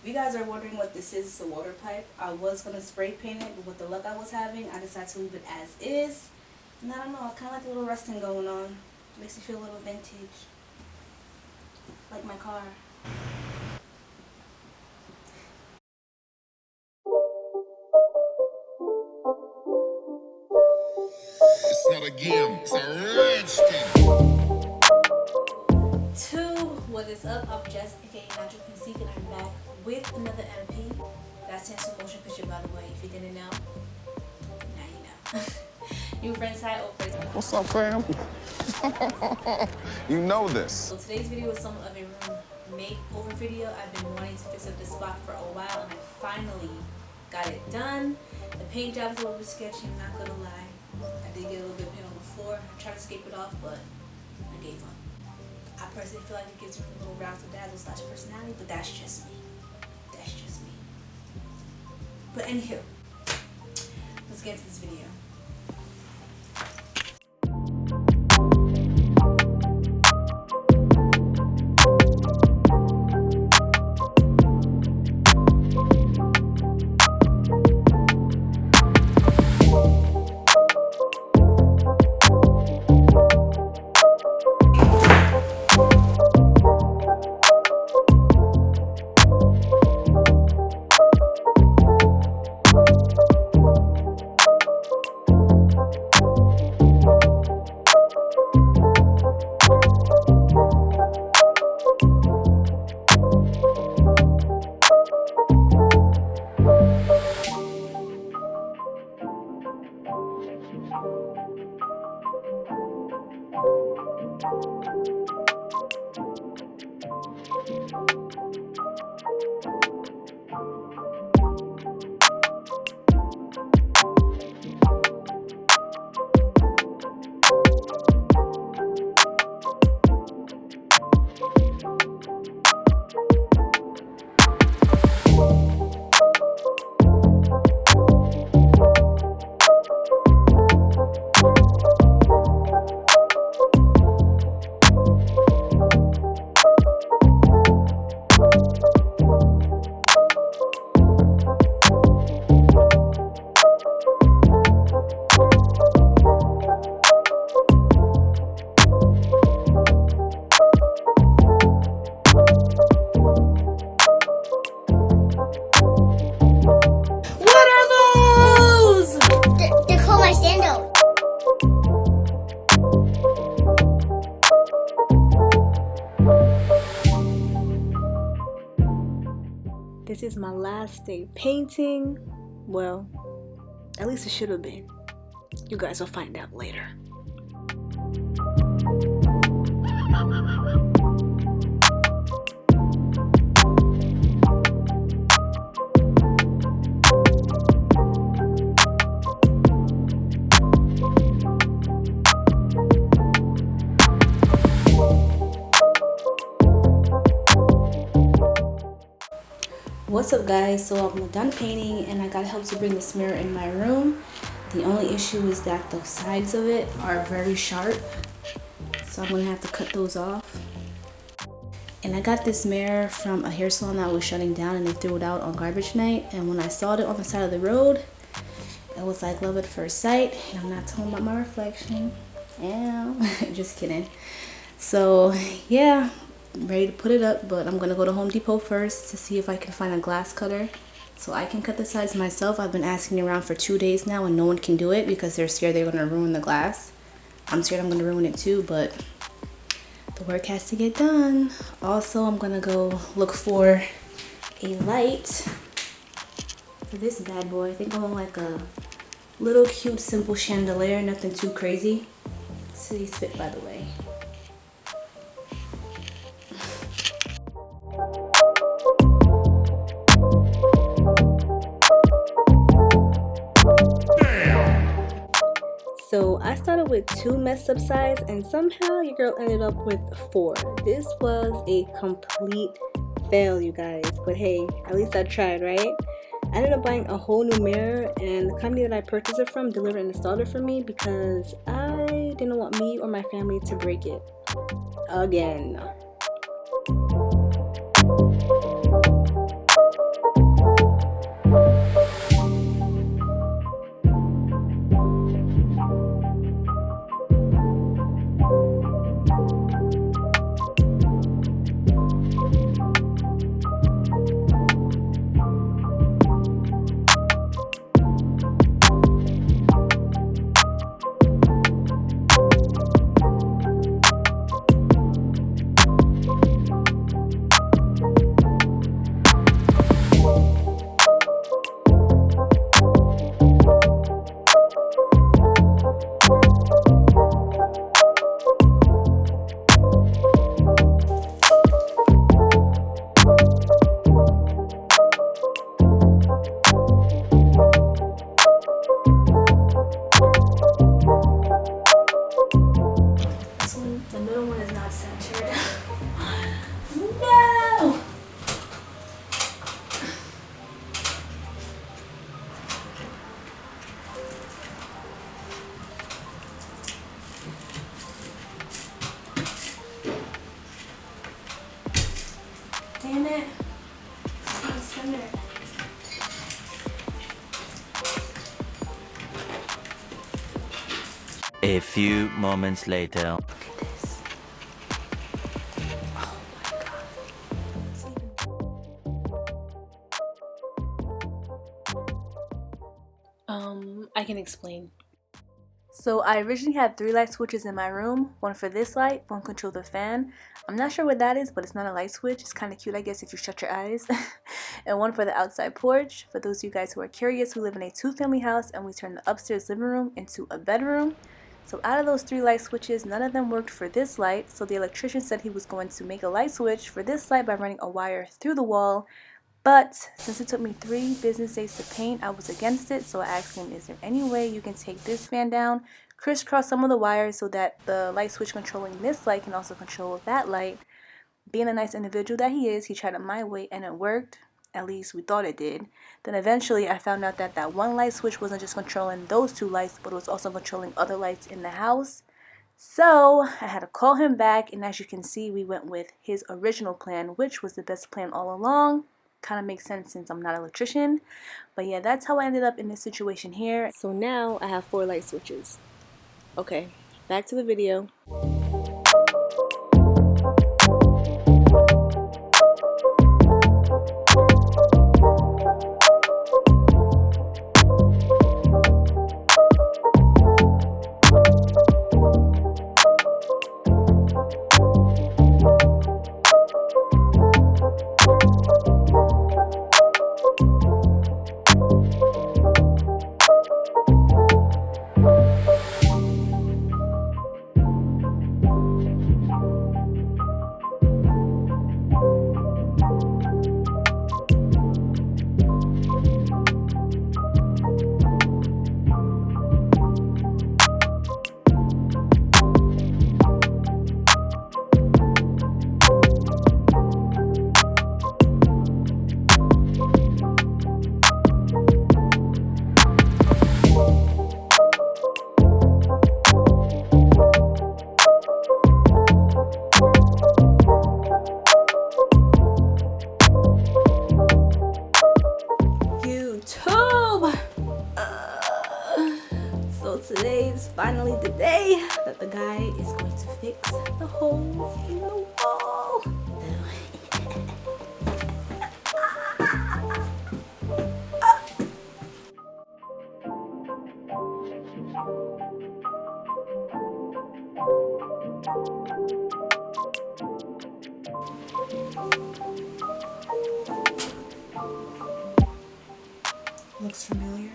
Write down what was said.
If you guys are wondering what this is, it's a water pipe. I was going to spray paint it, but with the luck I was having, I decided to leave it as is. And I don't know, I kind of like the little rusting going on. Makes me feel a little vintage. Like my car. It's not a game, it's a rich thing. What is up? I'm Jess, aka Natural PC, and I'm back with another MP. That's in slow motion picture, by the way. If you didn't know, now you know. New friend side, old friends. What's up, fam? You know this. So today's video is somewhat of a room makeover video. I've been wanting to fix up this spot for a while, and I finally got it done. The paint job is a little bit sketchy, I'm not gonna lie. I did get a little bit of paint on the floor. I tried to scrape it off, but I gave up. I personally feel like it gives you a little razzle dazzle slash personality, but that's just me. That's just me. But anywho, let's get into this video. This is my last day painting. Well, at least it should have been. You guys will find out later. What's up, guys? So I'm done painting and I got help to bring this mirror in my room. The only issue is that the sides of it are very sharp, so I'm gonna have to cut those off. And I got this mirror from a hair salon that was shutting down, and they threw it out on garbage night, and when I saw it on the side of the road, it was like love at first sight. And I'm not talking about my reflection. Yeah, just kidding. So yeah, ready to put it up, but I'm gonna go to Home Depot first to see if I can find a glass cutter so I can cut the sides myself. I've been asking around for 2 days now and no one can do it because they're scared they're gonna ruin the glass. I'm scared I'm gonna ruin it too, but the work has to get done. Also, I'm gonna go look for a light for this bad boy. I think I want like a little cute simple chandelier, nothing too crazy. City Spit, by the way. So I started with 2 messed up sides and somehow your girl ended up with 4. This was a complete fail, you guys, but hey, at least I tried, right? I ended up buying a whole new mirror, and the company that I purchased it from delivered and installed it for me because I didn't want me or my family to break it again. center. A few moments later. Look at this. Oh my god. I can explain. So I originally had 3 light switches in my room, one for this light, one control the fan. I'm not sure what that is, but it's not a light switch. It's kind of cute, I guess, if you shut your eyes. And one for the outside porch. For those of you guys who are curious, we live in a 2-family house and we turned the upstairs living room into a bedroom. So out of those 3 light switches, none of them worked for this light. So the electrician said he was going to make a light switch for this light by running a wire through the wall. But since it took me 3 business days to paint, I was against it. So I asked him, is there any way you can take this fan down, crisscross some of the wires so that the light switch controlling this light can also control that light? Being a nice individual that he is, he tried it my way and it worked. At least we thought it did. Then eventually I found out that that one light switch wasn't just controlling those 2 lights, but it was also controlling other lights in the house. So I had to call him back, and as you can see, we went with his original plan, which was the best plan all along. Kind of makes sense since I'm not an electrician. But yeah, that's how I ended up in this situation here. So now I have 4 light switches. Okay, back to the video. So today is finally the day that the guy is going to fix the holes in the wall. Looks familiar.